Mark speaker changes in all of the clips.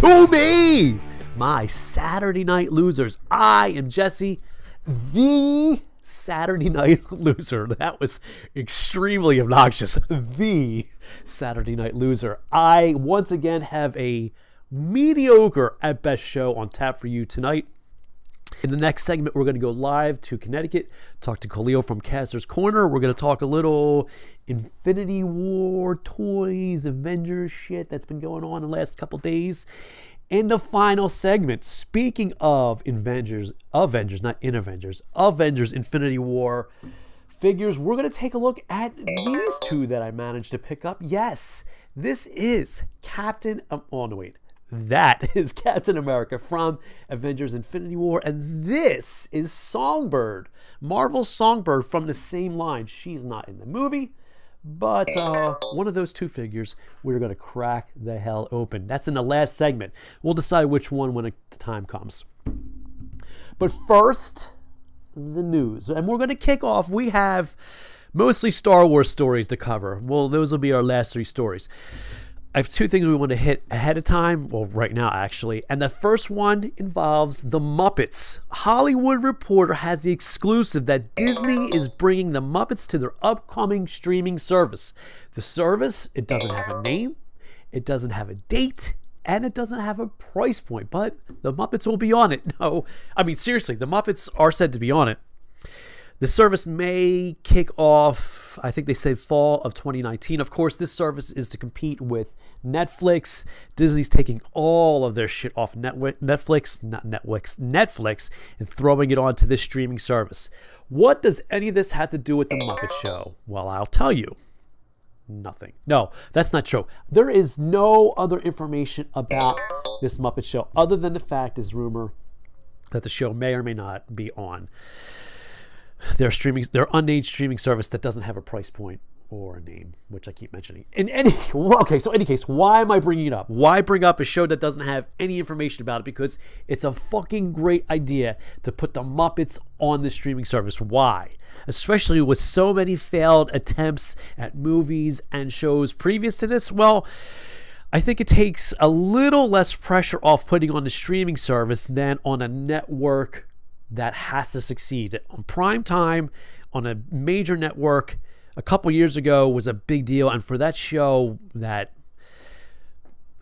Speaker 1: to me, my Saturday night losers. I am Jesse, the Saturday night loser. That was extremely obnoxious. The Saturday night loser. I once again have a mediocre at best show on tap for you tonight. In the next segment, we're going to go live to Connecticut, talk to Khalil from Kastor's Korner. We're going to talk a little Infinity War Toys, Avengers shit that's been going on the last couple days. In the final segment, speaking of Avengers, Infinity War figures, we're going to take a look at these two that I managed to pick up. Yes, this is that is Captain America from Avengers Infinity War, and this is Songbird, Marvel's Songbird from the same line. She's not in the movie, but one of those two figures we're going to crack the hell open. That's in the last segment. We'll decide which one when the time comes. But first, the news. And we're going to kick off. We have mostly Star Wars stories to cover. Well, those will be our last three stories. I have two things we want to hit ahead of time, well, right now actually, and the first one involves the Muppets. Hollywood Reporter has the exclusive that Disney is bringing the Muppets to their upcoming streaming service. The service, it doesn't have a name, it doesn't have a date, and it doesn't have a price point, but the Muppets will be on it. No, I mean seriously, the Muppets are said to be on it. The service may kick off, I think they say fall of 2019. Of course, this service is to compete with Netflix. Disney's taking all of their shit off Netflix, and throwing it onto this streaming service. What does any of this have to do with the Muppet Show? Well, I'll tell you. Nothing. No, that's not true. There is no other information about this Muppet Show other than the fact is rumor that the show may or may not be on their unnamed streaming service that doesn't have a price point or a name, which I keep mentioning. In any case, why am I bringing it up? Why bring up a show that doesn't have any information about it? Because it's a fucking great idea to put the Muppets on the streaming service. Why? Especially with so many failed attempts at movies and shows previous to this. Well, I think it takes a little less pressure off putting on the streaming service than on a network that has to succeed. On prime time, on a major network, a couple years ago was a big deal. And for that show, that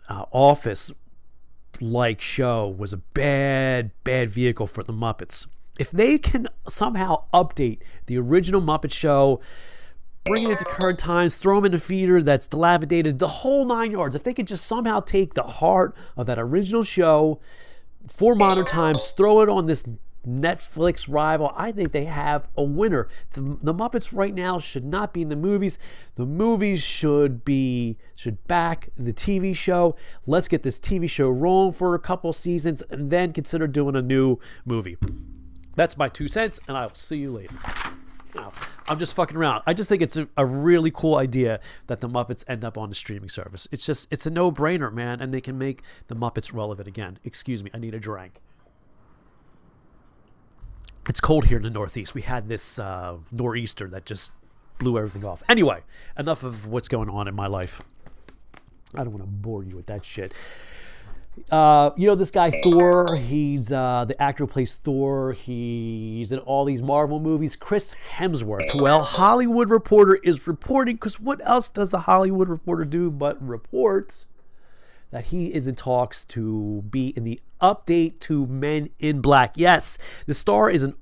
Speaker 1: Office-like show was a bad vehicle for the Muppets. If they can somehow update the original Muppet Show, bring it into current times, throw them in a theater that's dilapidated, the whole 9 yards, if they could just somehow take the heart of that original show for modern times, throw it on this Netflix rival, I think they have a winner. The Muppets right now should not be in the movies. The movies should back the TV show. Let's get this TV show rolling for a couple seasons and then consider doing a new movie. That's my 2 cents, and I'll see you later. Now, I'm just fucking around. I just think it's a really cool idea that the Muppets end up on the streaming service. It's a no-brainer, man, and they can make the Muppets relevant again. Excuse me, I need a drink. It's cold here in the Northeast. We had this nor'easter that just blew everything off. Anyway, enough of what's going on in my life. I don't want to bore you with that shit. This guy Thor, he's the actor who plays Thor. He's in all these Marvel movies. Chris Hemsworth. Well, Hollywood Reporter is reporting, because what else does the Hollywood Reporter do but report that he is in talks to be in the update to Men in Black. Yes, the star is in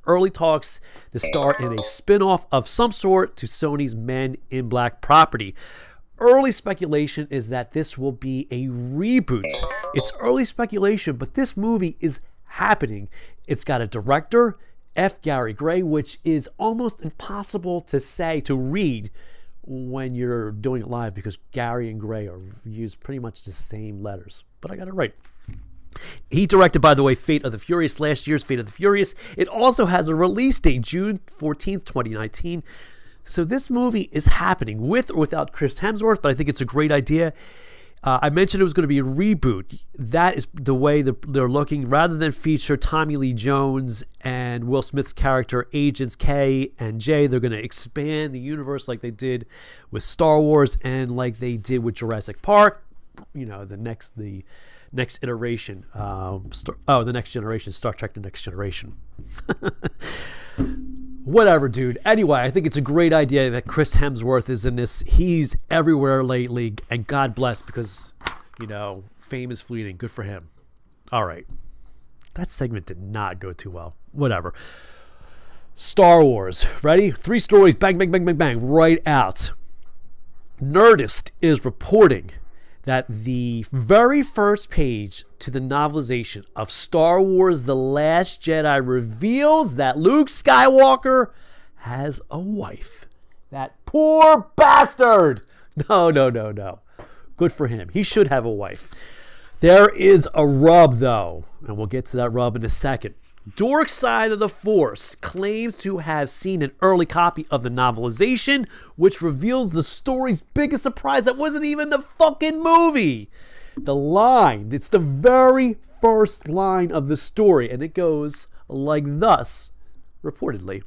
Speaker 1: early talks to star in a spin-off of some sort to Sony's Men in Black property. Early speculation is that this will be a reboot. It's early speculation, but this movie is happening. It's got a director, F. Gary Gray, which is almost impossible to read when you're doing it live, because Gary and Gray are used pretty much the same letters, but I got it right. He directed, by the way, last year's Fate of the Furious. It also has a release date, June 14th, 2019. So this movie is happening with or without Chris Hemsworth, but I think it's a great idea. I mentioned it was going to be a reboot. That is the way they're looking. Rather than feature Tommy Lee Jones and Will Smith's character, Agents K and J, they're going to expand the universe like they did with Star Wars and like they did with Jurassic Park. the next iteration, the next generation, Star Trek: The Next Generation. Whatever, dude. Anyway, I think it's a great idea that Chris Hemsworth is in this. He's everywhere lately, and God bless, because, fame is fleeting. Good for him. All right. That segment did not go too well. Whatever. Star Wars. Ready? 3 stories. Bang, bang, bang, bang, bang. Right out. Nerdist is reporting that the very first page to the novelization of Star Wars The Last Jedi reveals that Luke Skywalker has a wife. That poor bastard! No. Good for him. He should have a wife. There is a rub, though, and we'll get to that rub in a second. Dork Side of the Force claims to have seen an early copy of the novelization, which reveals the story's biggest surprise that wasn't even the fucking movie. It's the very first line of the story, and it goes like thus, reportedly.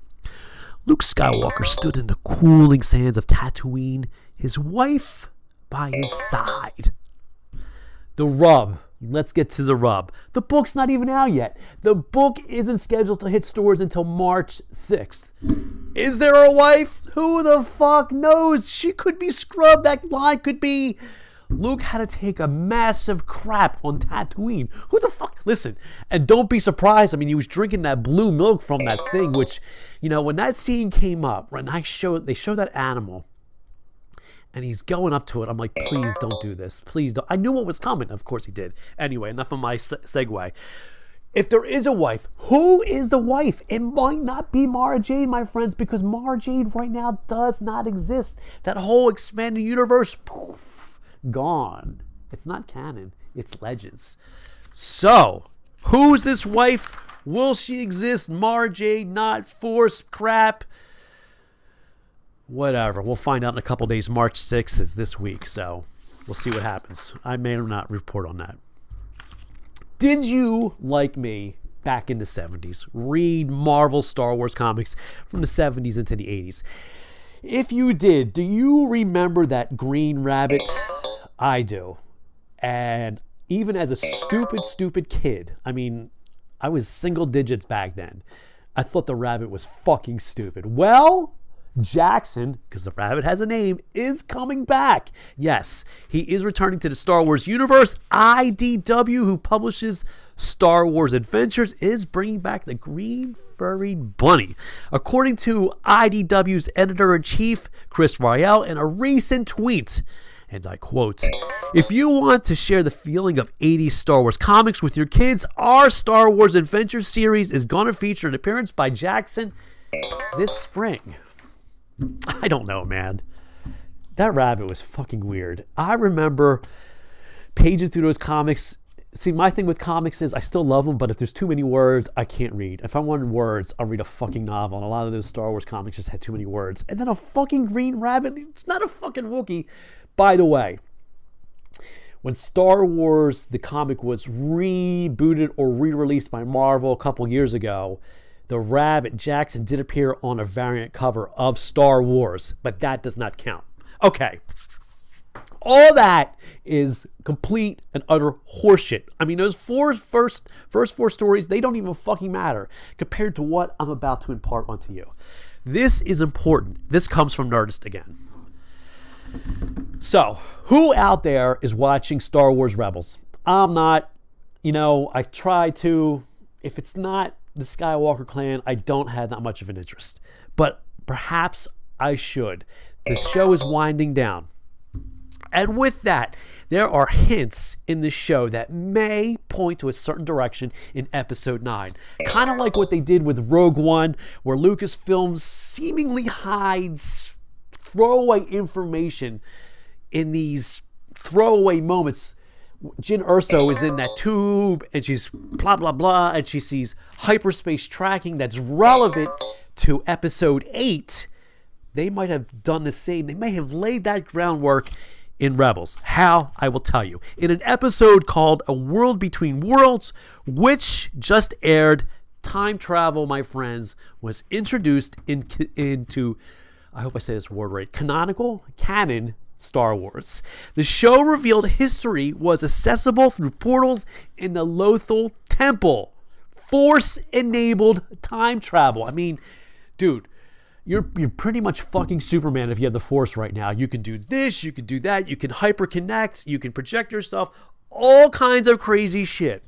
Speaker 1: Luke Skywalker stood in the cooling sands of Tatooine, his wife by his side. The rub. Let's get to the rub. The book's not even out yet. The book isn't scheduled to hit stores until March 6th. Is there a wife? Who the fuck knows? She could be scrubbed. That line could be, Luke had to take a massive crap on Tatooine. Who the fuck? Listen, and don't be surprised. I mean, he was drinking that blue milk from that thing, which, when that scene came up, when they show that animal, and he's going up to it. I'm like, please don't do this. Please don't. I knew what was coming. Of course he did. Anyway, enough of my segue. If there is a wife, who is the wife? It might not be Mara Jade, my friends, because Mara Jade right now does not exist. That whole expanded universe, poof, gone. It's not canon. It's legends. So, who's this wife? Will she exist? Mara Jade, not Force crap? Whatever. We'll find out in a couple days. March 6th is this week, so we'll see what happens. I may or not report on that. Did you, like me, back in the 70s, read Marvel Star Wars comics from the 70s into the 80s? If you did, do you remember that Green Rabbit? I do. And even as a stupid kid, I was single digits back then. I thought the rabbit was fucking stupid. Well, Jaxxon, because the rabbit has a name, is coming back. Yes, he is returning to the Star Wars universe. IDW, who publishes Star Wars Adventures, is bringing back the green furry bunny. According to IDW's editor-in-chief, Chris Ryall, in a recent tweet, and I quote, "If you want to share the feeling of 80s Star Wars comics with your kids, our Star Wars Adventures series is going to feature an appearance by Jaxxon this spring." I don't know, man. That rabbit was fucking weird. I remember paging through those comics. See, my thing with comics is I still love them, but if there's too many words, I can't read. If I wanted words, I'll read a fucking novel. And a lot of those Star Wars comics just had too many words. And then a fucking green rabbit. It's not a fucking Wookiee. By the way, when Star Wars, the comic, was rebooted or re-released by Marvel a couple years ago, the rabbit, Jaxxon, did appear on a variant cover of Star Wars, but that does not count. Okay. All that is complete and utter horseshit. Those first 4 stories, they don't even fucking matter compared to what I'm about to impart onto you. This is important. This comes from Nerdist again. So, who out there is watching Star Wars Rebels? I'm not. I try to. If it's not the Skywalker clan, I don't have that much of an interest. But perhaps I should. The show is winding down. And with that, there are hints in the show that may point to a certain direction in Episode 9. Kind of like what they did with Rogue One, where Lucasfilm seemingly hides throwaway information in these throwaway moments. Jyn Erso is in that tube, and she's blah, blah, blah, and she sees hyperspace tracking that's relevant to Episode 8. They might have done the same. They may have laid that groundwork in Rebels. How? I will tell you. In an episode called A World Between Worlds, which just aired, time travel, my friends, was introduced into, I hope I say this word right, canon Star Wars. The show revealed history was accessible through portals in the Lothal Temple. Force-enabled time travel. I mean, dude, you're pretty much fucking Superman if you have the Force right now. You can do this, you can do that, you can hyperconnect, you can project yourself, all kinds of crazy shit.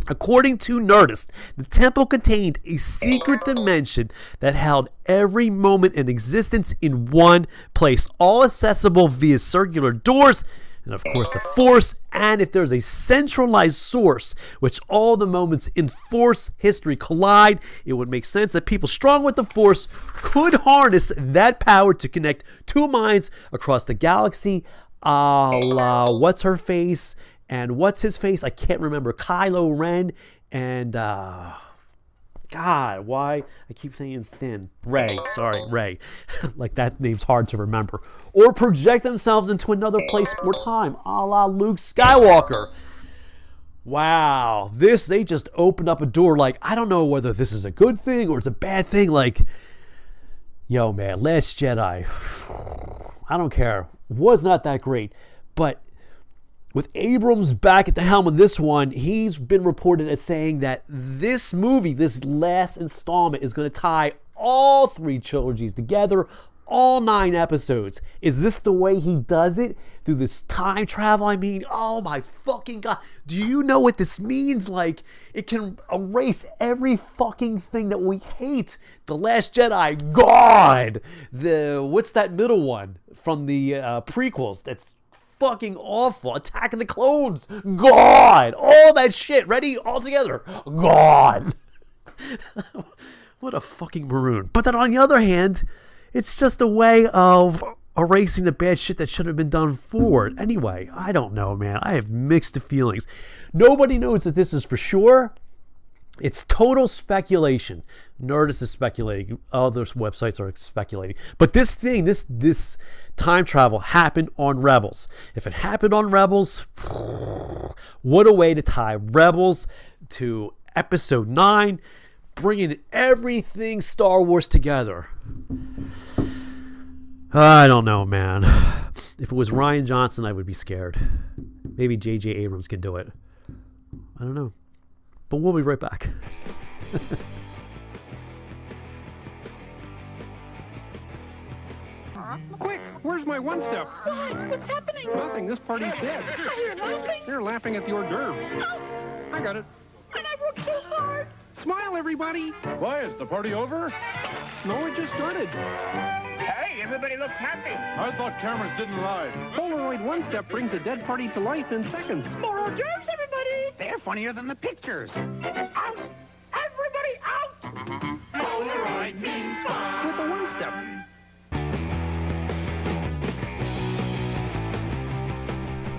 Speaker 1: According to Nerdist, the temple contained a secret dimension that held every moment in existence in one place, all accessible via circular doors, and of course the Force. And if there's a centralized source which all the moments in Force history collide, it would make sense that people strong with the Force could harness that power to connect two minds across the galaxy, a la what's her face and what's his face? I can't remember. Kylo Ren and God, why I keep saying Thin. Rey. Like that name's hard to remember. Or project themselves into another place or time, a la Luke Skywalker. Wow, they just opened up a door. Like, I don't know whether this is a good thing or it's a bad thing. Like, yo, man, Last Jedi, I don't care, was not that great, but with Abrams back at the helm of this one, he's been reported as saying that this movie, this last installment, is going to tie all three trilogies together, all 9 episodes. Is this the way he does it? Through this time travel? I mean, oh my fucking God. Do you know what this means? Like, it can erase every fucking thing that we hate. The Last Jedi, God. What's that middle one from the prequels? That's fucking awful. Attack of the Clones, God. All that shit, ready? All together, God. What a fucking maroon. But then on the other hand, it's just a way of erasing the bad shit that should have been done forward. Anyway, I don't know, man. I have mixed feelings. Nobody knows that this is for sure. It's total speculation. Nerdist is speculating. Other websites are speculating. But this thing, this time travel happened on Rebels. If it happened on Rebels, what a way to tie Rebels to Episode 9, bringing everything Star Wars together. I don't know, man. If it was Rian Johnson, I would be scared. Maybe J.J. Abrams can do it. I don't know. But we'll be right back.
Speaker 2: Quick, where's my one step?
Speaker 3: What? What's happening?
Speaker 2: Nothing, this party's dead.
Speaker 3: You're laughing?
Speaker 2: They're laughing at the hors d'oeuvres.
Speaker 3: Oh,
Speaker 2: I got it.
Speaker 3: and I worked so hard.
Speaker 2: Smile, everybody.
Speaker 4: Why, is the party over?
Speaker 2: No, it just started.
Speaker 5: Hey, everybody looks happy.
Speaker 4: I thought cameras didn't lie.
Speaker 2: Polaroid one step brings a dead party to life in seconds.
Speaker 3: More hors d'oeuvres, everybody.
Speaker 5: They're funnier than the pictures.
Speaker 3: Out. Everybody out. Polaroid means fun.
Speaker 2: With a one step.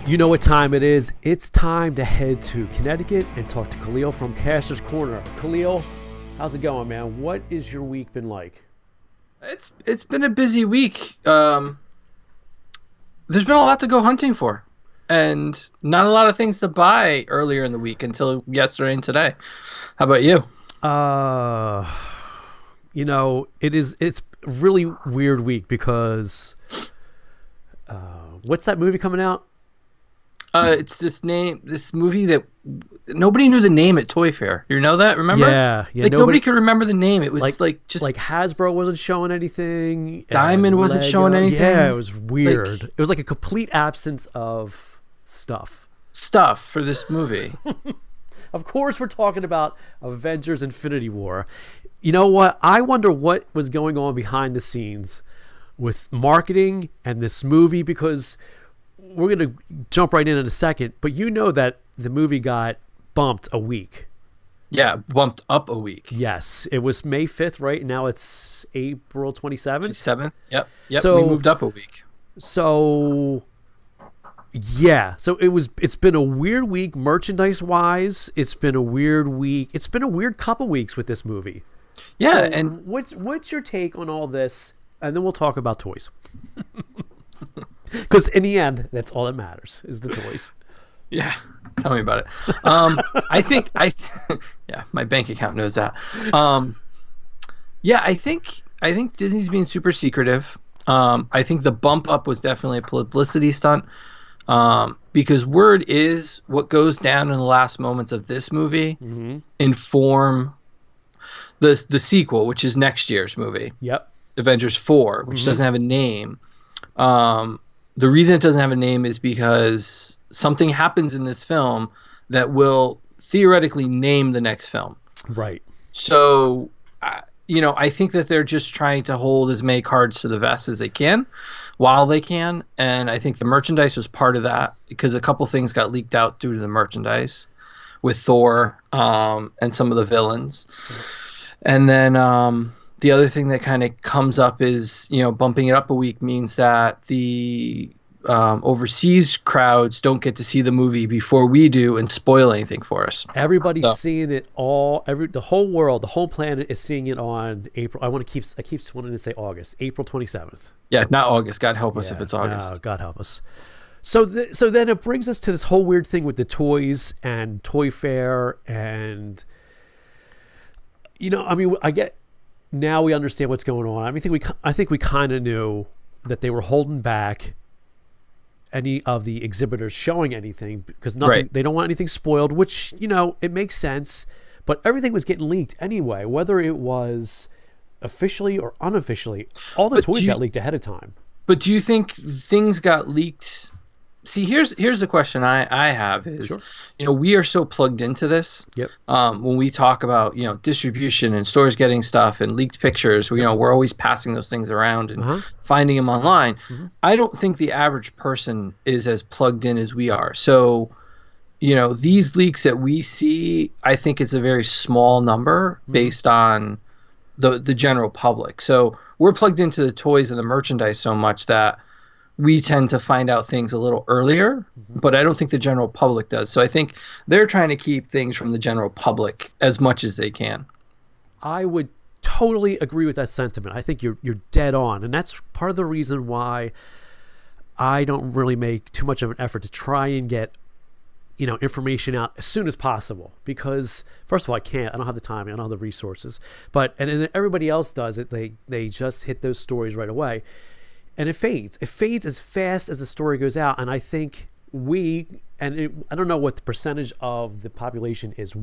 Speaker 1: You know what time it is. It's time to head to Connecticut and talk to Khalil from Kastor's Korner. Khalil, how's it going, man? What is your week been like?
Speaker 6: It's been a busy week. There's been a lot to go hunting for, and not a lot of things to buy earlier in the week until yesterday and today. How about you?
Speaker 1: It's a really weird week because what's that movie coming out?
Speaker 6: It's this movie that nobody knew the name at Toy Fair. You know that? Remember?
Speaker 1: Yeah.
Speaker 6: Nobody could remember the name. It was like
Speaker 1: Hasbro wasn't showing anything.
Speaker 6: Diamond wasn't showing anything.
Speaker 1: Yeah, it was weird. It was like a complete absence of stuff
Speaker 6: for this movie.
Speaker 1: Of course, we're talking about Avengers Infinity War. You know what? I wonder what was going on behind the scenes with marketing and this movie, because we're going to jump right in a second, but you know that the movie got bumped a week.
Speaker 6: Yeah, bumped up a week.
Speaker 1: Yes, it was May 5th, right? Now it's April 27th.
Speaker 6: 7th, yep.
Speaker 1: So,
Speaker 6: we moved up a week.
Speaker 1: So, yeah. So it's been a weird week merchandise-wise. It's been a weird week. It's been a weird couple weeks with this movie.
Speaker 6: Yeah,
Speaker 1: so
Speaker 6: and
Speaker 1: what's your take on all this? And then we'll talk about toys. Because in the end, that's all that matters is the toys.
Speaker 6: Yeah, tell me about it. Yeah, my bank account knows that. I think Disney's being super secretive. I think the bump up was definitely a publicity stunt, because word is what goes down in the last moments of this movie inform the sequel, which is next year's movie.
Speaker 1: Yep.
Speaker 6: Avengers 4, which doesn't have a name. The reason it doesn't have a name is because something happens in this film that will theoretically name the next film.
Speaker 1: Right.
Speaker 6: So, I think that they're just trying to hold as many cards to the vest as they can while they can. And I think the merchandise was part of that, because a couple things got leaked out due to the merchandise with Thor and some of the villains. And then the other thing that kind of comes up is, bumping it up a week means that the overseas crowds don't get to see the movie before we do and spoil anything for us.
Speaker 1: Everybody's seeing it all. The whole world, the whole planet is seeing it on April. I keep wanting to say August, April 27th.
Speaker 6: Yeah, not August. God help us if it's August.
Speaker 1: No, God help us. So then it brings us to this whole weird thing with the toys and Toy Fair, and I get now we understand what's going on. I think we kind of knew that they were holding back any of the exhibitors showing anything because they don't want anything spoiled, which it makes sense. But everything was getting leaked anyway, whether it was officially or unofficially. All the toys got leaked ahead of time.
Speaker 6: But do you think things got leaked? See, here's the question I have is,
Speaker 1: Sure.
Speaker 6: We are so plugged into this.
Speaker 1: Yep.
Speaker 6: When we talk about, distribution and stores getting stuff and leaked pictures, we're always passing those things around and finding them online. I don't think the average person is as plugged in as we are. So, these leaks that we see, I think it's a very small number based on the general public. So we're plugged into the toys and the merchandise so much that we tend to find out things a little earlier, but I don't think the general public does. So I think they're trying to keep things from the general public as much as they can.
Speaker 1: I would totally agree with that sentiment. I think you're dead on. And that's part of the reason why I don't really make too much of an effort to try and get, information out as soon as possible. Because first of all, I can't. I don't have the time. I don't have the resources. And then everybody else does it. They just hit those stories right away. And it fades. It fades as fast as the story goes out. And I think I don't know what the percentage of the population is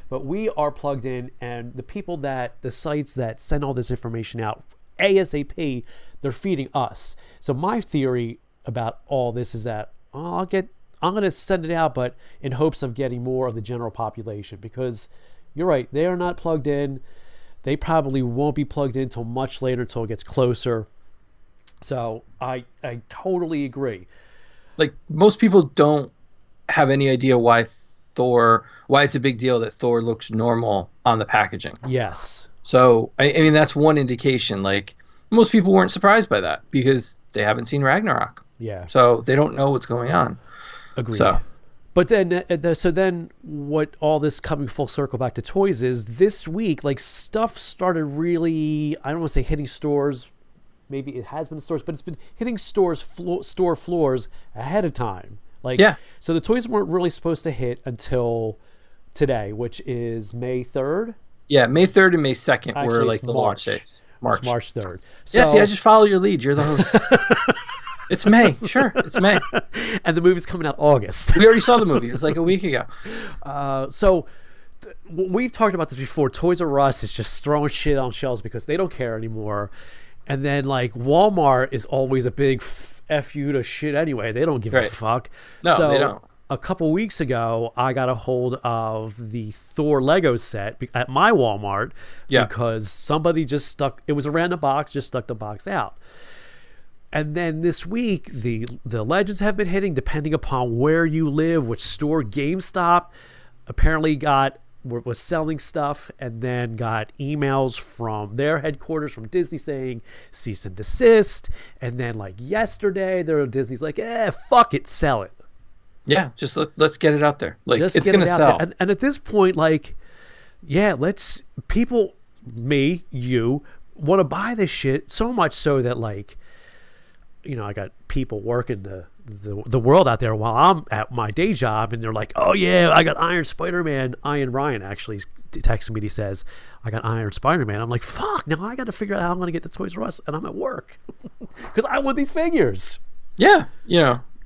Speaker 1: but we are plugged in, and the sites that send all this information out ASAP, they're feeding us. So my theory about all this is that I'm going to send it out, but in hopes of getting more of the general population, because you're right, they are not plugged in. They probably won't be plugged in until much later, until it gets closer. So I totally agree.
Speaker 6: Like, most people don't have any idea why it's a big deal that Thor looks normal on the packaging.
Speaker 1: Yes.
Speaker 6: So, I mean, that's one indication. Like, most people weren't surprised by that because they haven't seen Ragnarok.
Speaker 1: Yeah.
Speaker 6: So they don't know what's going on.
Speaker 1: Agreed.
Speaker 6: So.
Speaker 1: But then what all this coming full circle back to toys is, this week, like, stuff started really, I don't want to say hitting stores. Maybe it has been in stores, but it's been hitting store floors ahead of time. So the toys weren't really supposed to hit until today, which is May 3rd.
Speaker 6: Yeah, May 3rd and May 2nd were like the launch days.
Speaker 1: March 3rd.
Speaker 6: So, I just follow your lead. You're the host. It's May. Sure, it's May.
Speaker 1: And the movie's coming out August.
Speaker 6: We already saw the movie. It was like a week ago.
Speaker 1: We've talked about this before. Toys R Us is just throwing shit on shelves because they don't care anymore. And then, like, Walmart is always a big F you to shit anyway. They don't give a fuck.
Speaker 6: No, they don't.
Speaker 1: A couple weeks ago, I got a hold of the Thor Lego set at my Walmart because somebody just stuck, it was a random box, just stuck the box out. And then this week, the Legends have been hitting, depending upon where you live, which store. GameStop apparently was selling stuff, and then got emails from their headquarters from Disney saying cease and desist. And then, like, yesterday, Disney's like, fuck it, sell it.
Speaker 6: Yeah, just let's get it out there. Like,
Speaker 1: just
Speaker 6: it's
Speaker 1: get
Speaker 6: gonna
Speaker 1: it out
Speaker 6: sell.
Speaker 1: there. And at this point, like, people, me, you, want to buy this shit so much so that, like, I got people working the world out there while I'm at my day job, and they're like, oh yeah, I got Iron Spider-Man. Iron Ryan actually texts me and he says, I got Iron Spider-Man. I'm like, fuck, now I got to figure out how I'm going to get to Toys R Us, and I'm at work. Because I want these figures.
Speaker 6: Yeah,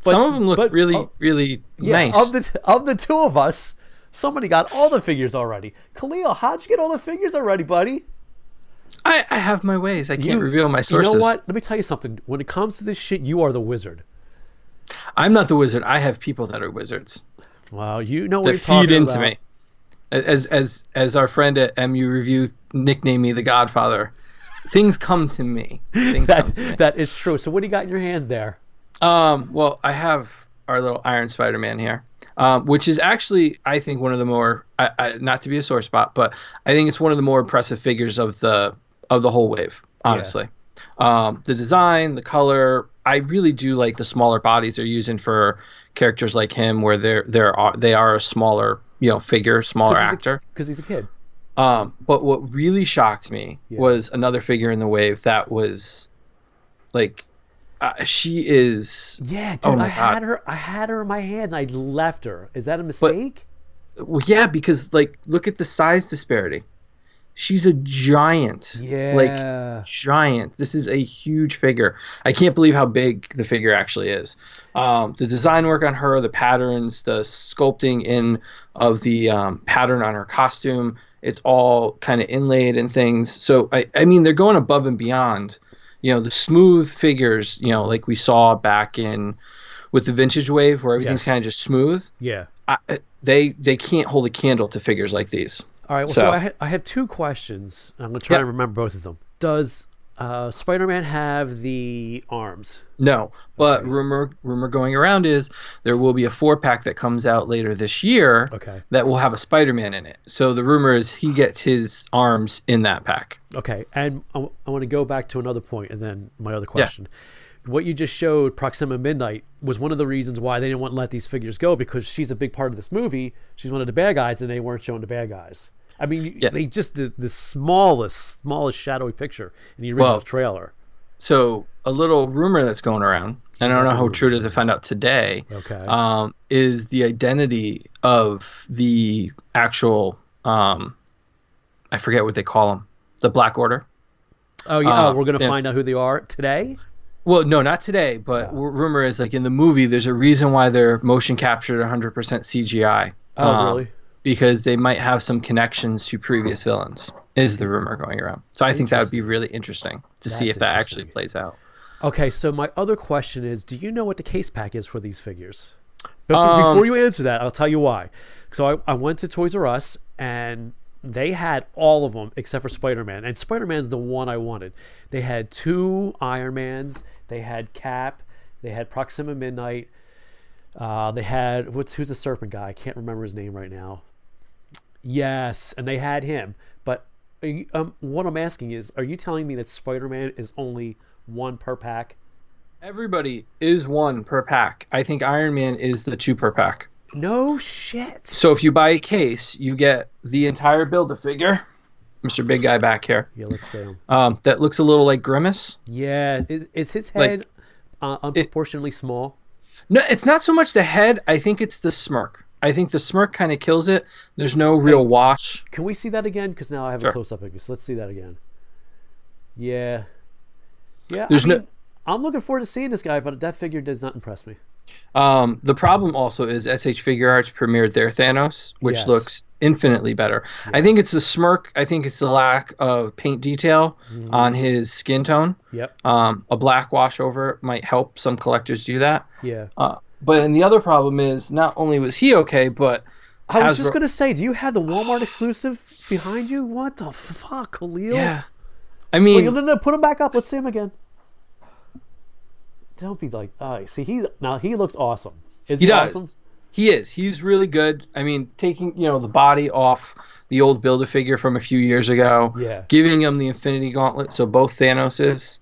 Speaker 6: some of them look really, really nice.
Speaker 1: Of the two of us, somebody got all the figures already. Khalil, how'd you get all the figures already, buddy?
Speaker 6: I have my ways. I can't reveal my sources.
Speaker 1: You know what? Let me tell you something. When it comes to this shit, you are the wizard.
Speaker 6: I'm not the wizard. I have people that are wizards.
Speaker 1: Well, you know what you're
Speaker 6: That
Speaker 1: talking
Speaker 6: feed into
Speaker 1: about.
Speaker 6: me. As our friend at MU Review nicknamed me the Godfather. Things come to me.
Speaker 1: That is true. So what do you got in your hands there?
Speaker 6: Well, I have our little Iron Spider-Man here, which is actually, I think, one of the more, not to be a sore spot, but I think it's one of the more impressive figures of the whole wave, honestly. Yeah. The design, the color, I really do like the smaller bodies they're using for characters like him, where they are a smaller, figure, smaller actor.
Speaker 1: Because he's a kid.
Speaker 6: But what really shocked me was another figure in the wave that was like, she is.
Speaker 1: Yeah, dude, I had her in my hand and I left her. Is that a mistake?
Speaker 6: Well, yeah, because look at the size disparity. She's a giant.
Speaker 1: Yeah.
Speaker 6: Giant. This is a huge figure. I can't believe how big the figure actually is. The design work on her, the patterns, the sculpting of the pattern on her costume, it's all kind of inlaid and things. So, I mean, they're going above and beyond. The smooth figures, like we saw back with the vintage wave where everything's kind of just smooth.
Speaker 1: Yeah.
Speaker 6: They can't hold a candle to figures like these.
Speaker 1: All right, well, so I have two questions. I'm going to try and remember both of them. Does Spider-Man have the arms?
Speaker 6: No, but rumor going around is there will be a 4-pack that comes out later this year that will have a Spider-Man in it. So the rumor is he gets his arms in that pack. Okay,
Speaker 1: and I want to go back to another point and then my other question. Yeah. What you just showed, Proxima Midnight, was one of the reasons why they didn't want to let these figures go, because she's a big part of this movie. She's one of the bad guys, and they weren't showing the bad guys. I mean, they just did the smallest shadowy picture in the original trailer.
Speaker 6: So a little rumor that's going around, and I don't know how true it is to find out today, is the identity of the actual, I forget what they call them, the Black Order.
Speaker 1: Oh, yeah, we're going to find out who they are today?
Speaker 6: Well, no, not today, but rumor is in the movie, there's a reason why they're motion captured 100% CGI.
Speaker 1: Oh, really?
Speaker 6: Because they might have some connections to previous villains, is the rumor going around. So I think that would be really interesting to see if that actually plays out.
Speaker 1: Okay, so my other question is, do you know what the case pack is for these figures? But before you answer that, I'll tell you why. So I went to Toys R Us, and they had all of them except for Spider-Man. And Spider-Man's the one I wanted. They had 2 Iron Mans. They had Cap. They had Proxima Midnight. They had, who's the serpent guy? I can't remember his name right now. Yes, and they had him. But what I'm asking is, are you telling me that Spider-Man is only 1 per pack?
Speaker 6: Everybody is 1 per pack. I think Iron Man is the 2 per pack.
Speaker 1: No shit.
Speaker 6: So if you buy a case, you get the entire Build-A-Figure. Mr. Big Guy back here.
Speaker 1: Yeah, let's see him.
Speaker 6: That looks a little like Grimace.
Speaker 1: Yeah. Is his head unproportionately small?
Speaker 6: No, it's not so much the head. I think it's the smirk. I think the smirk kind of kills it. There's no real wash.
Speaker 1: Can we see that again? Because now I have a close-up of it. So let's see that again. Yeah. Yeah, I'm looking forward to seeing this guy, but that figure does not impress me.
Speaker 6: The problem also is SH Figure Arts premiered their Thanos, which looks infinitely better. Yeah. I think it's the smirk. I think it's the lack of paint detail on his skin tone.
Speaker 1: Yep.
Speaker 6: A black wash over might help. Some collectors do that.
Speaker 1: Yeah.
Speaker 6: But and the other problem is not only was he okay, but
Speaker 1: I was just gonna say, do you have the Walmart exclusive behind you? What the fuck, Khalil?
Speaker 6: Yeah. I mean,
Speaker 1: no, put him back up. Let's see him again. Don't be like, see, he looks awesome. Is he awesome?
Speaker 6: He is. He's really good. I mean, taking the body off the old Build-A-Figure from a few years ago, giving him the Infinity Gauntlet, so both Thanoses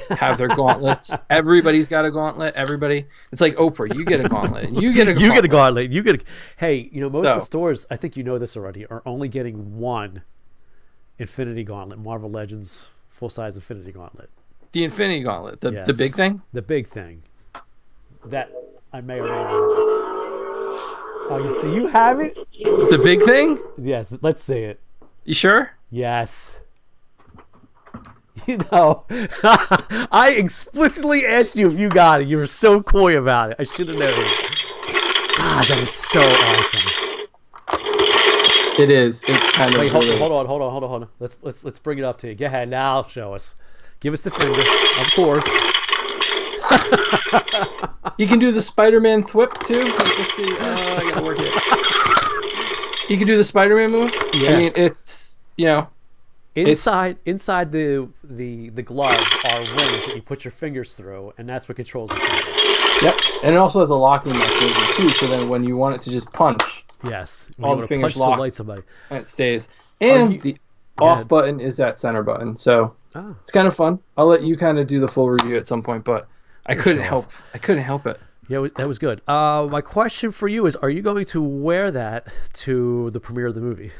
Speaker 6: have their gauntlets. Everybody's got a gauntlet. Everybody. It's like Oprah. You get a gauntlet. You get a gauntlet.
Speaker 1: You get a gauntlet. You get a... Hey, most of the stores, I think you know this already, are only getting 1 Infinity Gauntlet, Marvel Legends full-size Infinity Gauntlet.
Speaker 6: The Infinity Gauntlet, the big thing?
Speaker 1: The big thing. That I may or may not have. Do you have it?
Speaker 6: The big thing?
Speaker 1: Yes, let's see it.
Speaker 6: You sure?
Speaker 1: Yes. You know, I explicitly asked you if you got it. You were so coy about it. I should have known. God, that is so awesome.
Speaker 6: It is. It's kind of.
Speaker 1: Wait, hold on. Let's bring it up to you. Go ahead now. Show us. Give us the finger, of course.
Speaker 6: You can do the Spider-Man thwip too. Let's see. I gotta work it. You can do the Spider-Man move.
Speaker 1: Yeah.
Speaker 6: I mean, it's
Speaker 1: inside the glove are rings that you put your fingers through, and that's what controls the fingers.
Speaker 6: Yep, and it also has a locking mechanism too. So then, when you want it to just punch,
Speaker 1: yes, when
Speaker 6: all
Speaker 1: you
Speaker 6: the
Speaker 1: want to
Speaker 6: fingers
Speaker 1: punch
Speaker 6: lock,
Speaker 1: light somebody,
Speaker 6: and it stays. And the
Speaker 1: Go
Speaker 6: off
Speaker 1: ahead.
Speaker 6: button is that center button. So it's kind of fun. I'll let you kind of do the full review at some point, but I couldn't help it.
Speaker 1: Yeah, that was good. My question for you is: are you going to wear that to the premiere of the movie?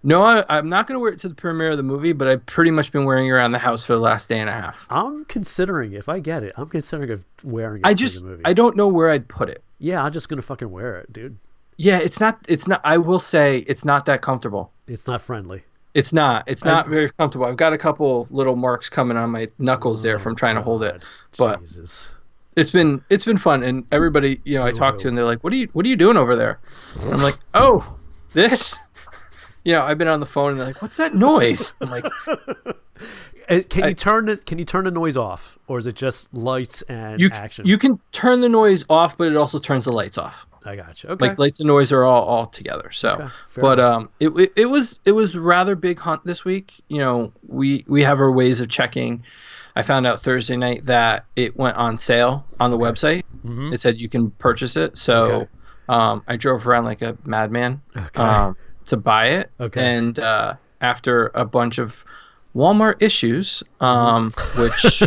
Speaker 6: No, I'm not going to wear it to the premiere of the movie, but I've pretty much been wearing it around the house for the last day and a half.
Speaker 1: I'm considering, if I get it, I'm considering of wearing it to the movie.
Speaker 6: I don't know where I'd put it.
Speaker 1: Yeah, I'm just gonna fucking wear it, dude.
Speaker 6: Yeah, it's not. I will say it's not that comfortable.
Speaker 1: It's not friendly.
Speaker 6: It's not very comfortable. I've got a couple little marks coming on my knuckles there from trying to hold it. But
Speaker 1: Jesus.
Speaker 6: it's been fun, and everybody I talk to, and they're like, "What are you doing over there?" And I'm like, "Oh, this." I've been on the phone, and they're like, "What's that noise?" I'm like,
Speaker 1: Can you turn the noise off, or is it just lights and action?
Speaker 6: You can turn the noise off, but it also turns the lights off.
Speaker 1: I got you. Okay.
Speaker 6: Like lights and noise are all together. So,
Speaker 1: Okay, fair
Speaker 6: but
Speaker 1: enough.
Speaker 6: it was rather big hunt this week. We have our ways of checking. I found out Thursday night that it went on sale on the website. Mm-hmm. It said you can purchase it. So, I drove around like a madman to buy it. Okay. And after a bunch of Walmart issues, which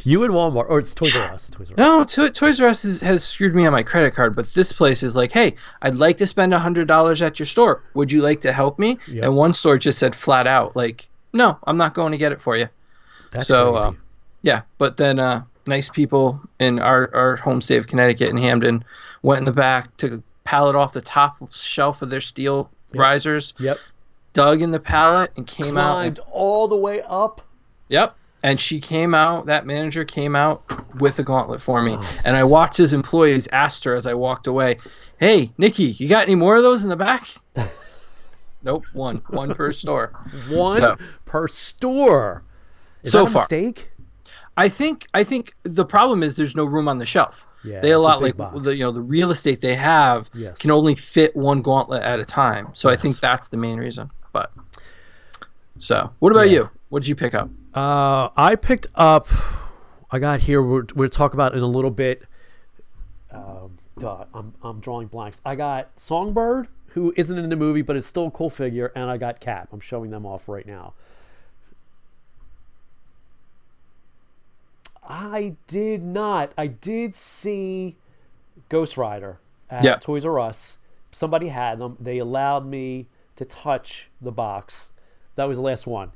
Speaker 1: you and Walmart, or it's Toys R Us.
Speaker 6: No, Toys R Us has screwed me on my credit card, but this place is like, hey, I'd like to spend $100 at your store. Would you like to help me? Yep. And one store just said flat out, like, no, I'm not going to get it for you.
Speaker 1: That's crazy.
Speaker 6: Yeah, but then nice people in our home state of Connecticut in Hamden went in the back, took a pallet off the top shelf of their steel risers. Yep. Dug in the pallet and
Speaker 1: climbed all the way up.
Speaker 6: Yep. And that manager came out with a gauntlet for me. Nice. And I watched his employees ask her as I walked away, "Hey, Nikki, you got any more of those in the back?" Nope, one per store. One
Speaker 1: per store. Is
Speaker 6: so
Speaker 1: that a mistake?
Speaker 6: I think the problem is there's no room on the shelf.
Speaker 1: Yeah,
Speaker 6: they allow
Speaker 1: box.
Speaker 6: the real estate they have can only fit one gauntlet at a time. So I think that's the main reason. But so, what about you? What did you pick up?
Speaker 1: I picked up. I got here. We'll talk about it in a little bit. I'm drawing blanks. I got Songbird, who isn't in the movie but is still a cool figure, and I got Cap. I'm showing them off right now. I did not. I did see Ghost Rider at Toys R Us. Somebody had them. They allowed me to touch the box. That was the last one.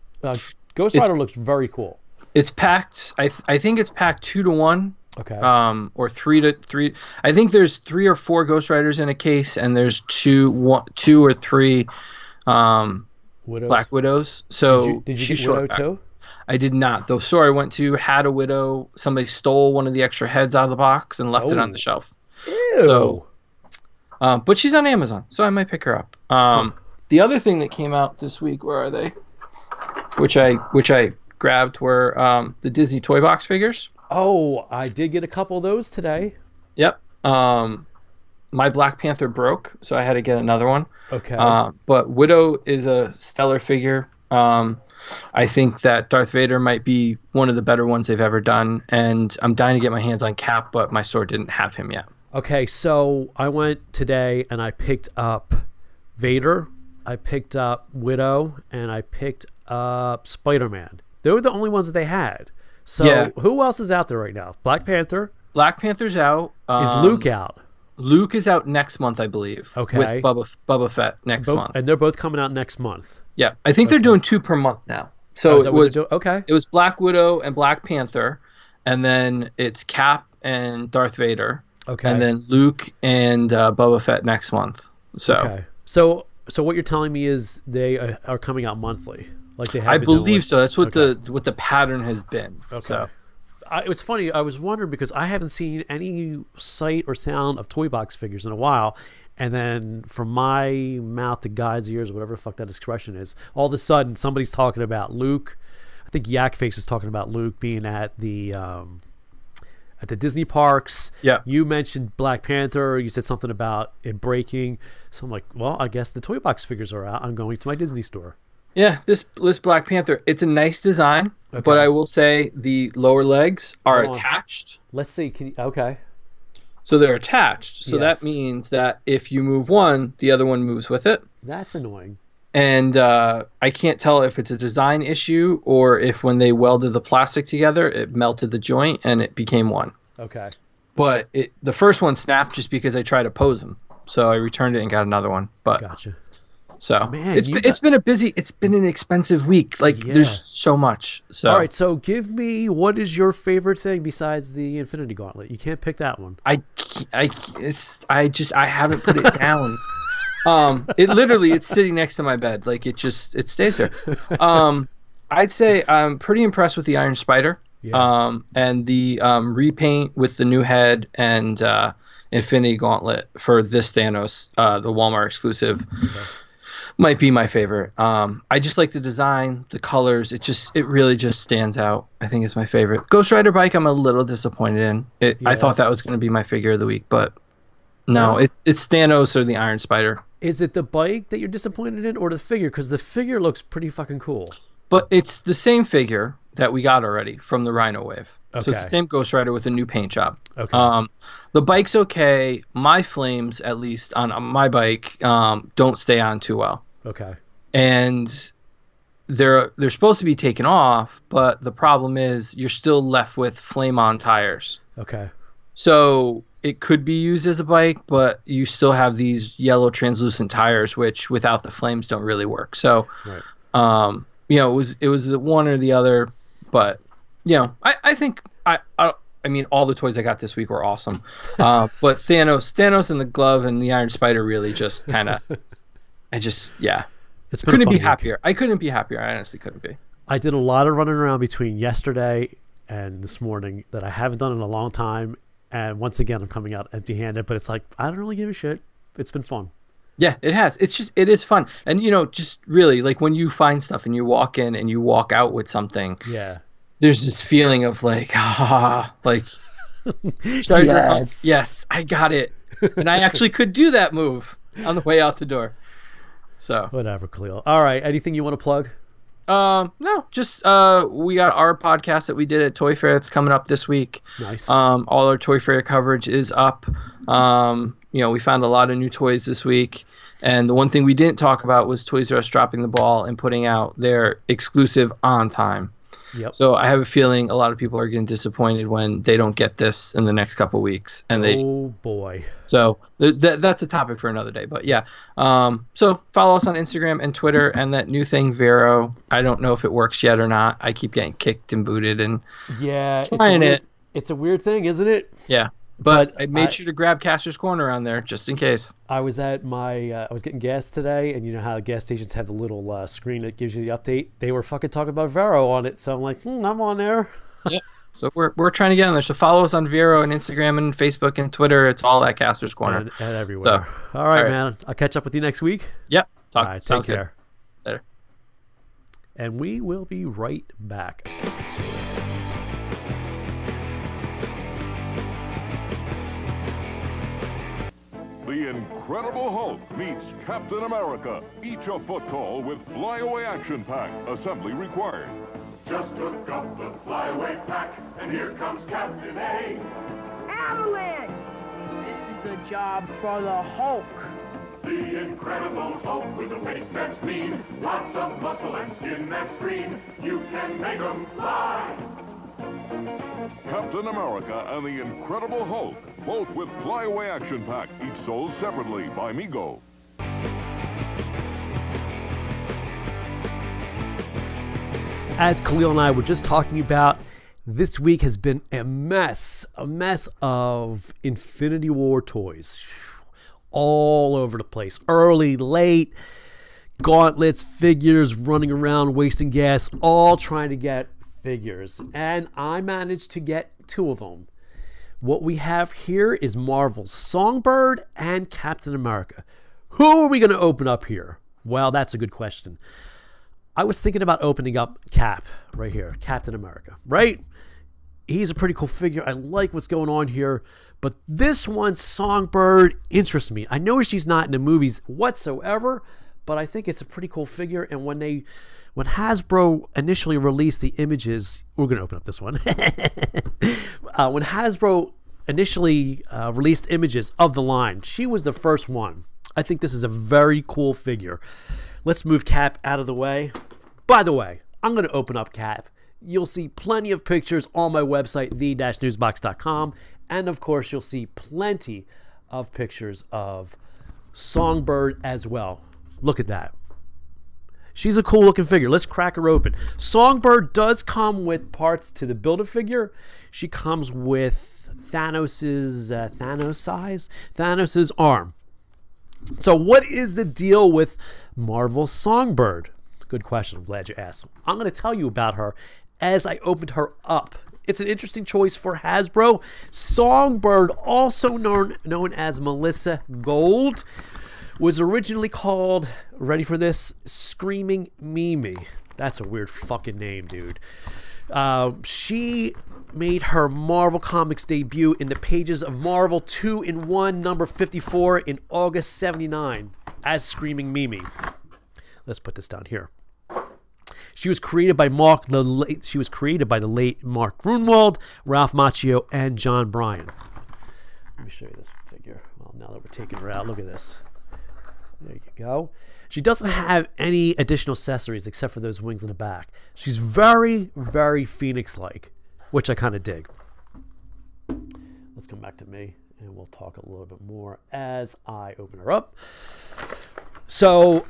Speaker 1: Ghost Rider looks very cool.
Speaker 6: It's packed. I think it's packed 2-1.
Speaker 1: Okay.
Speaker 6: Or 3-3. I think there's 3 or 4 Ghost Riders in a case, and there's 2 or 3 Black Widows. So
Speaker 1: did you get Widow too?
Speaker 6: I did not. The store I went to had a Widow. Somebody stole one of the extra heads out of the box and left it on the shelf.
Speaker 1: Ew.
Speaker 6: So, but she's on Amazon, so I might pick her up. The other thing that came out this week, where are they? Which I grabbed were the Disney Toy Box figures.
Speaker 1: Oh, I did get a couple of those today.
Speaker 6: Yep. My Black Panther broke, so I had to get another one.
Speaker 1: Okay.
Speaker 6: But Widow is a stellar figure. I think that Darth Vader might be one of the better ones they've ever done, and I'm dying to get my hands on Cap, but my store didn't have him yet.
Speaker 1: Okay, so I went today and I picked up Vader, I picked up Widow, and I picked up Spider-Man. They were the only ones that they had. So who else is out there right now? Black Panther?
Speaker 6: Black Panther's out.
Speaker 1: Is Luke out?
Speaker 6: Luke is out next month, I believe.
Speaker 1: Okay.
Speaker 6: With Boba Fett next month.
Speaker 1: And they're both coming out next month.
Speaker 6: Yeah. I think they're doing 2 per month now. So it was
Speaker 1: okay.
Speaker 6: It was Black Widow and Black Panther, and then it's Cap and Darth Vader.
Speaker 1: Okay.
Speaker 6: And then Luke and Boba Fett next month. So
Speaker 1: okay. So So what you're telling me is they are coming out monthly, like they have.
Speaker 6: I
Speaker 1: been doing
Speaker 6: believe
Speaker 1: with-
Speaker 6: so. That's what
Speaker 1: Okay.
Speaker 6: the pattern has been.
Speaker 1: Okay.
Speaker 6: So
Speaker 1: It was funny. I was wondering because I haven't seen any sight or sound of toy box figures in a while, and then from my mouth to Guy's ears, whatever the fuck that expression is, all of a sudden somebody's talking about Luke. I think Yakface was talking about Luke being at the Disney parks.
Speaker 6: Yeah.
Speaker 1: You mentioned Black Panther. You said something about it breaking. So I'm like, well, I guess the toy box figures are out. I'm going to my Disney store.
Speaker 6: yeah, this Black Panther, it's a nice design,
Speaker 1: Okay.
Speaker 6: but I will say the lower legs are
Speaker 1: Hold on.
Speaker 6: attached.
Speaker 1: Let's see. Okay.
Speaker 6: So they're attached. So
Speaker 1: Yes.
Speaker 6: that means that if you move one, the other one moves with it.
Speaker 1: That's annoying.
Speaker 6: And I can't tell if it's a design issue or if when they welded the plastic together, it melted the joint and it became one.
Speaker 1: Okay.
Speaker 6: But the first one snapped just because I tried to pose them. So I returned it and got another one. But
Speaker 1: Gotcha.
Speaker 6: so
Speaker 1: Man,
Speaker 6: it's been an expensive week. Like
Speaker 1: Yeah.
Speaker 6: there's so much. So
Speaker 1: All right, so give me what is your favorite thing besides the Infinity Gauntlet? You can't pick that one.
Speaker 6: I haven't put it down. It's sitting next to my bed. Like it stays there. I'd say I'm pretty impressed with the Iron Spider.
Speaker 1: Yeah.
Speaker 6: And the repaint with the new head and Infinity Gauntlet for this Thanos, the Walmart exclusive, might be my favorite. I just like the design, the colors. It really just stands out. I think it's my favorite. Ghost Rider bike, I'm a little disappointed in. I
Speaker 1: Yeah.
Speaker 6: thought that was going to be my figure of the week, but no, it's Thanos or the Iron Spider.
Speaker 1: Is it the bike that you're disappointed in or the figure? Because the figure looks pretty fucking cool.
Speaker 6: But it's the same figure that we got already from the Rhino Wave. So
Speaker 1: Okay.
Speaker 6: it's the same Ghost Rider with a new paint job.
Speaker 1: Okay.
Speaker 6: The bike's okay. My flames, at least on my bike, don't stay on too well.
Speaker 1: Okay.
Speaker 6: And they're supposed to be taken off, but the problem is you're still left with flame-on tires.
Speaker 1: Okay.
Speaker 6: So it could be used as a bike, but you still have these yellow translucent tires, which without the flames don't really work. So,
Speaker 1: Right.
Speaker 6: it was the one or the other, but I think I mean all the toys I got this week were awesome, but Thanos and the glove and the Iron Spider really just kind of,
Speaker 1: It's been a
Speaker 6: couldn't
Speaker 1: fun
Speaker 6: be
Speaker 1: week.
Speaker 6: happier. I couldn't be happier. I honestly couldn't be.
Speaker 1: I did a lot of running around between yesterday and this morning that I haven't done in a long time. And once again, I'm coming out empty-handed, but it's like, I don't really give a shit. It's been fun.
Speaker 6: Yeah, it has. It is fun. And, just really, like, when you find stuff and you walk in and you walk out with something,
Speaker 1: Yeah.
Speaker 6: there's this feeling of, like, like, yes, I got it. And I actually could do that move on the way out the door. So,
Speaker 1: Whatever, Khalil. All right. Anything you want to plug?
Speaker 6: no, just we got our podcast that we did at Toy Fair. It's coming up this week.
Speaker 1: Nice.
Speaker 6: All our Toy Fair coverage is up. We found a lot of new toys this week. And the one thing we didn't talk about was Toys R Us dropping the ball and putting out their exclusive on time.
Speaker 1: Yep.
Speaker 6: So I have a feeling a lot of people are getting disappointed when they don't get this in the next couple weeks. And
Speaker 1: Oh, boy.
Speaker 6: so that's a topic for another day. But yeah, so follow us on Instagram and Twitter and that new thing, Vero. I don't know if it works yet or not. I keep getting kicked and booted and
Speaker 1: Yeah.
Speaker 6: Trying it.
Speaker 1: It's a weird thing, isn't it?
Speaker 6: yeah. But
Speaker 1: But
Speaker 6: I made sure to grab Kastor's Corner on there just in case.
Speaker 1: I was at I was getting gas today, and you know how the gas stations have the little screen that gives you the update? They were fucking talking about Vero on it, so I'm like, I'm on there.
Speaker 6: Yep. So we're trying to get on there. So follow us on Vero and Instagram and Facebook and Twitter. It's all at Kastor's Corner.
Speaker 1: And everywhere.
Speaker 6: So,
Speaker 1: all right,
Speaker 6: all right.
Speaker 1: man. I'll catch up with you next week.
Speaker 6: Yep.
Speaker 1: All right, take
Speaker 6: sounds good.
Speaker 1: care.
Speaker 6: Later.
Speaker 1: And we will be right back.
Speaker 7: The Incredible Hulk meets Captain America, each a foot tall with flyaway action pack, assembly required.
Speaker 3: Just hook up the flyaway pack, and here comes Captain A. Avalanche!
Speaker 8: This is a job for the Hulk.
Speaker 3: The Incredible Hulk with a waist that's mean, lots of muscle and skin that's green. You can make 'em fly.
Speaker 7: Captain America and the Incredible Hulk, both with flyaway action pack, each sold separately by Mego.
Speaker 1: As Khalil and I were just talking about, this week has been a mess of Infinity War toys all over the place. Early, late, gauntlets, figures, running around, wasting gas, all trying to get figures. And I managed to get 2 of them. What we have here is Marvel's Songbird and Captain America. Who are we going to open up here? Well, that's a good question. I was thinking about opening up Cap right here, Captain America, right? He's a pretty cool figure. I like what's going on here. But this one, Songbird, interests me. I know she's not in the movies whatsoever, but I think it's a pretty cool figure. And when Hasbro initially released the images, we're going to open up this one. When Hasbro initially released images of the line, she was the first one. I think this is a very cool figure. Let's move Cap out of the way. By the way, I'm going to open up Cap. You'll see plenty of pictures on my website, the-newsbox.com. And of course, you'll see plenty of pictures of Songbird as well. Look at that. She's a cool looking figure. Let's crack her open. Songbird does come with parts to the Build-A-Figure. She comes with Thanos's arm. So what is the deal with Marvel Songbird? Good question. I'm glad you asked. I'm going to tell you about her as I opened her up. It's an interesting choice for Hasbro. Songbird, also known as Melissa Gold, was originally called, ready for this, Screaming Mimi. That's a weird fucking name, dude. She made her Marvel Comics debut in the pages of Marvel 2-in-1 number 54 in August 79 as Screaming Mimi. Let's put this down here. She was created by the late Mark Grunwald, Ralph Macchio, and John Bryan. Let me show you this figure. Well, now that we're taking her out, look at this. There you go. She doesn't have any additional accessories except for those wings in the back. She's very, very Phoenix-like, which I kind of dig. Let's come back to me, and we'll talk a little bit more as I open her up. So,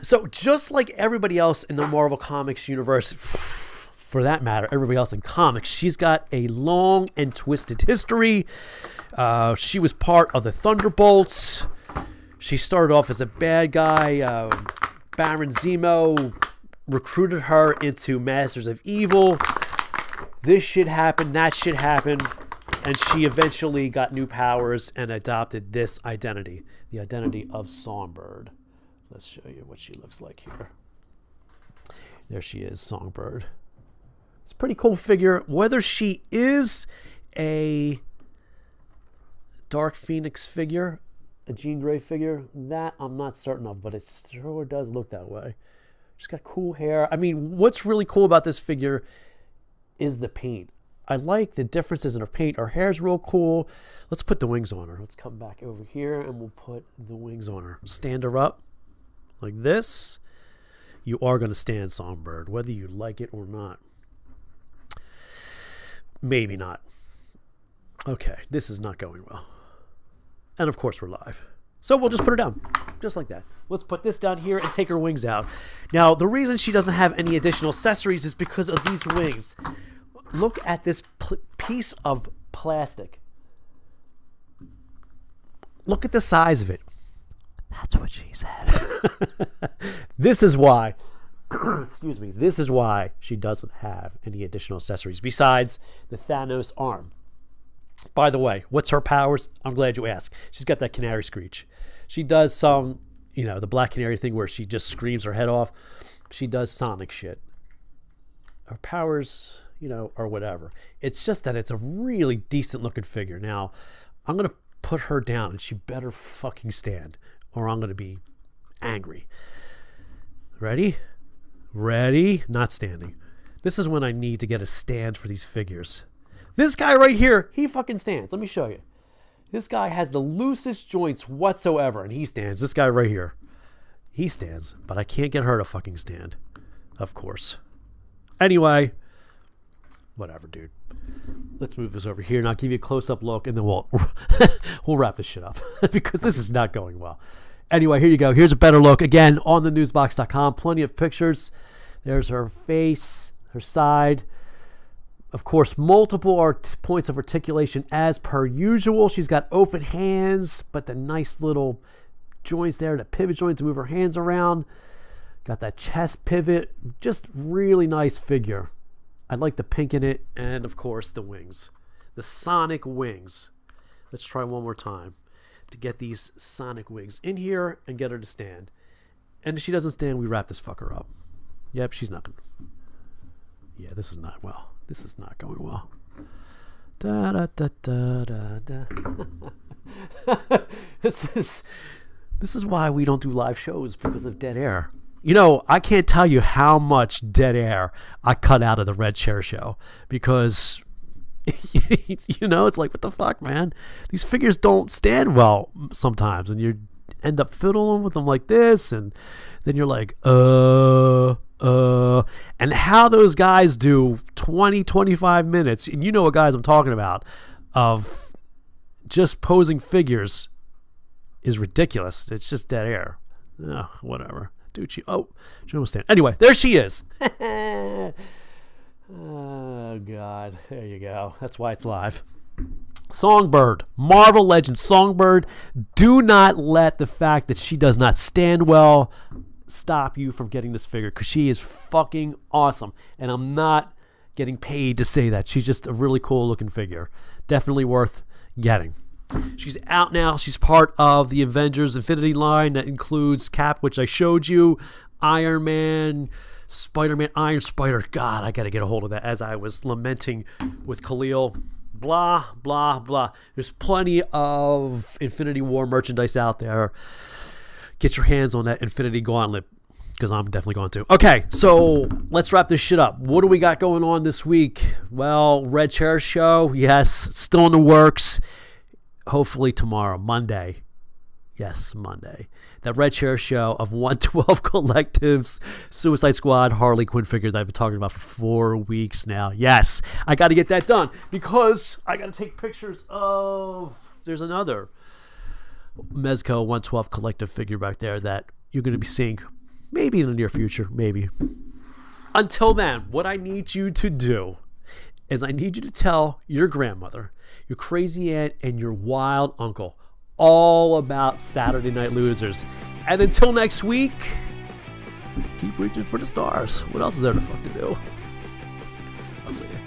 Speaker 1: so just like everybody else in the Marvel Comics universe, for that matter, everybody else in comics, she's got a long and twisted history. She was part of the Thunderbolts. She started off as a bad guy. Baron Zemo recruited her into Masters of Evil. This shit happened, that shit happened, and she eventually got new powers and adopted this identity, the identity of Songbird. Let's show you what she looks like here. There she is, Songbird. It's a pretty cool figure. Whether she is a Dark Phoenix figure, a Jean Grey figure, that I'm not certain of, but it sure does look that way. She's got cool hair. I mean, what's really cool about this figure is the paint. I like the differences in her paint. Her hair's real cool. Let's put the wings on her. Let's come back over here and we'll put the wings on her. Stand her up like this. You are going to stand Songbird, whether you like it or not. Maybe not. Okay, this is not going well. And of course we're live. So we'll just put her down, just like that. Let's put this down here and take her wings out. Now, the reason she doesn't have any additional accessories is because of these wings. Look at this piece of plastic. Look at the size of it. That's what she said. This is why, excuse me, this is why she doesn't have any additional accessories besides the Thanos arm. By the way, what's her powers? I'm glad you asked. She's got that canary screech. She does some, the Black Canary thing where she just screams her head off. She does Sonic shit. Her powers, or whatever. It's just that it's a really decent looking figure. Now, I'm going to put her down and she better fucking stand or I'm going to be angry. Ready? Ready? Not standing. This is when I need to get a stand for these figures. This guy right here, he fucking stands. Let me show you. This guy has the loosest joints whatsoever, and he stands. This guy right here, he stands, but I can't get her to fucking stand, of course. Anyway, whatever, dude. Let's move this over here, and I'll give you a close-up look, and then we'll wrap this shit up, because this is not going well. Anyway, here you go. Here's a better look. Again, on the newsbox.com, plenty of pictures. There's her face, her side. Of course, multiple points of articulation as per usual. She's got open hands, but the nice little joints there, the pivot joint to move her hands around. Got that chest pivot. Just really nice figure. I like the pink in it, and of course the wings. The Sonic wings. Let's try one more time to get these Sonic wings in here and get her to stand. And if she doesn't stand, we wrap this fucker up. Yep, she's not going to. Yeah, this is not well. This is not going well. Da da da da da da. This is why we don't do live shows, because of dead air. You know, I can't tell you how much dead air I cut out of the Red Chair show, because you know, it's like, what the fuck, man? These figures don't stand well sometimes, and you end up fiddling with them like this, and then you're like, and how those guys do 20, 25 minutes, and you know what guys I'm talking about, of just posing figures is ridiculous. It's just dead air. Oh, whatever. Dude, she almost stand. Anyway, there she is. Oh, God. There you go. That's why it's live. Songbird. Marvel Legends Songbird. Do not let the fact that she does not stand well stop you from getting this figure, because she is fucking awesome. And I'm not getting paid to say that. She's just a really cool looking figure. Definitely worth getting. She's out now. She's part of the Avengers Infinity line that includes Cap, which I showed you, Iron Man, Spider-Man, Iron Spider. God, I got to get a hold of that, as I was lamenting with Khalil. Blah, blah, blah. There's plenty of Infinity War merchandise out there. Get your hands on that Infinity Gauntlet, because I'm definitely going to. Okay, so let's wrap this shit up. What do we got going on this week? Well, Red Chair show. Yes, it's still in the works. Hopefully tomorrow, Monday. Yes, Monday. That Red Chair show of 112 Collective's Suicide Squad Harley Quinn figure that I've been talking about for 4 weeks now. Yes, I got to get that done, because I got to take pictures of... There's another Mezco 112 Collective figure back there that you're going to be seeing maybe in the near future, maybe. Until then, what I need you to do is I need you to tell your grandmother, your crazy aunt, and your wild uncle all about Saturday Night Losers. And until next week, keep reaching for the stars. What else is there to fucking do? I'll see you.